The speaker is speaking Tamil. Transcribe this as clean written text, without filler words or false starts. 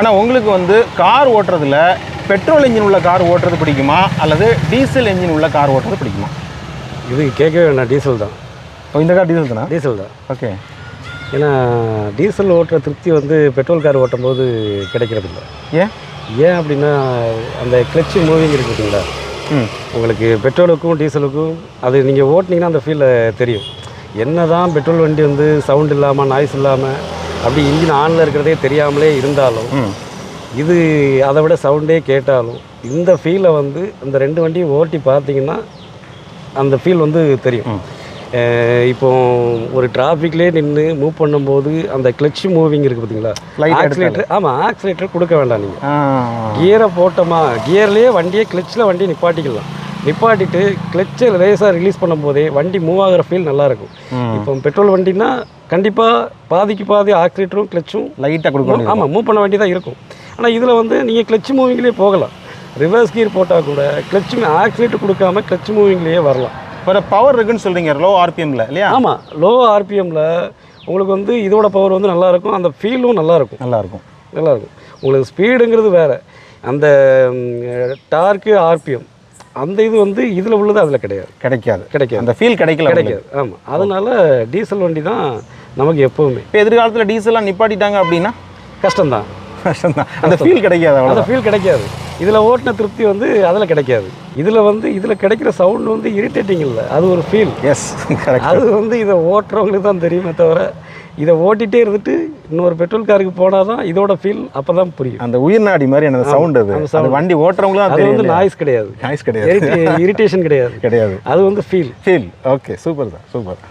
ஆனால் உங்களுக்கு வந்து கார் ஓட்டுறதுல பெட்ரோல் இன்ஜின் உள்ள கார் ஓட்டுறது பிடிக்குமா அல்லது டீசல் இன்ஜின் உள்ள கார் ஓட்டுறது பிடிக்குமா? இது கேட்கவே வேண்டாம், டீசல் தான். இந்த கார் டீசல் தானே? டீசல் தான். ஓகே. ஏன்னா டீசல் ஓட்டுற திருப்தி வந்து பெட்ரோல் கார் ஓட்டும் போது கிடைக்கிறது இல்லை. ஏன் அப்படின்னா அந்த கிளச்சு மூவிங் இருக்குது பார்த்தீங்களா, உங்களுக்கு பெட்ரோலுக்கும் டீசலுக்கும் அது நீங்கள் ஓட்டினீங்கன்னா அந்த ஃபீல் தெரியும். என்ன தான் பெட்ரோல் வண்டி வந்து சவுண்ட் இல்லாமல் நாய்ஸ் இல்லாமல் அப்படி இன்ஜின் ஆனில் இருக்கிறதே தெரியாமலே இருந்தாலும் இது அதை விட சவுண்டே கேட்டாலும் இந்த ஃபீலை வந்து அந்த ரெண்டு வண்டியும் ஓட்டி பார்த்தீங்கன்னா அந்த ஃபீல் வந்து தெரியும். இப்போ ஒரு டிராஃபிக்லேயே நின்று மூவ் பண்ணும்போது அந்த கிளட்ச் மூவிங் இருக்குது பார்த்தீங்களா, ஆக்சிலேட்டர். ஆமாம், ஆக்சிலேட்டர் கொடுக்க வேண்டாம். நீங்கள் கியரை போட்டோமா, கியர்லேயே வண்டியை கிளச்சில் வண்டியை நிப்பாட்டிட்டு கிளச்சை லேசாக ரிலீஸ் பண்ணும்போதே வண்டி மூவ் ஆகிற ஃபீல் நல்லாயிருக்கும். இப்போ பெட்ரோல் வண்டினா கண்டிப்பாக பாதிக்கு பாதி ஆக்சிலேட்டரும் கிளச்சும் லைட்டாக கொடுக்கணும். ஆமாம், மூவ் பண்ண வேண்டி தான் இருக்கும். ஆனால் இதில் வந்து நீங்கள் கிளச் மூவிங்லேயே போகலாம். ரிவர்ஸ் கியர் போட்டால் கூட கிளச்சு ஆக்சிலேட்டர் கொடுக்காம கிளச் மூவிங்லேயே வரலாம். இப்போ பவர் இருக்குன்னு சொல்கிறீங்க லோ ஆர்பிஎம்மில் இல்லையா? ஆமாம், லோ ஆர்பிஎம்மில் உங்களுக்கு வந்து இதோட பவர் வந்து நல்லாயிருக்கும், அந்த ஃபீலும் நல்லாயிருக்கும். உங்களுக்கு ஸ்பீடுங்கிறது வேறு, அந்த டார்க்கு ஆர்பிஎம் அந்த இது வந்து இதில் உள்ளது அதில் கிடைக்காது. அந்த ஃபீல் கிடைக்காது. ஆமாம், அதனால் டீசல் வண்டி தான் நமக்கு எப்போவுமே. இப்போ எதிர்காலத்தில் டீசல்லாம் நிப்பாட்டிட்டாங்க அப்படின்னா கஷ்டம்தான். அந்த ஃபீல் கிடைக்காது. அந்த ஃபீல் கிடைக்காது. இதில் ஓட்டின திருப்தி வந்து அதில் கிடைக்காது. இதில் கிடைக்கிற சவுண்ட் வந்து இரிட்டேட்டிங் இல்லை, அது ஒரு ஃபீல். அது வந்து இதை ஓட்டுறவங்களுக்கு தான் தெரியுமே தவிர இதை ஓட்டிகிட்டே இருந்துட்டு இன்னொரு பெட்ரோல் காருக்கு போனால் தான் இதோட ஃபீல் அப்போ தான் புரியும். அந்த உயிர் நாடி மாதிரி அந்த சவுண்ட், அது வண்டி ஓட்டுறவங்களும் அது வந்து நாய்ஸ் கிடையாது, இரிட்டேஷன் கிடையாது. அது வந்து ஃபீல். ஓகே, சூப்பர் தான், சூப்பர்.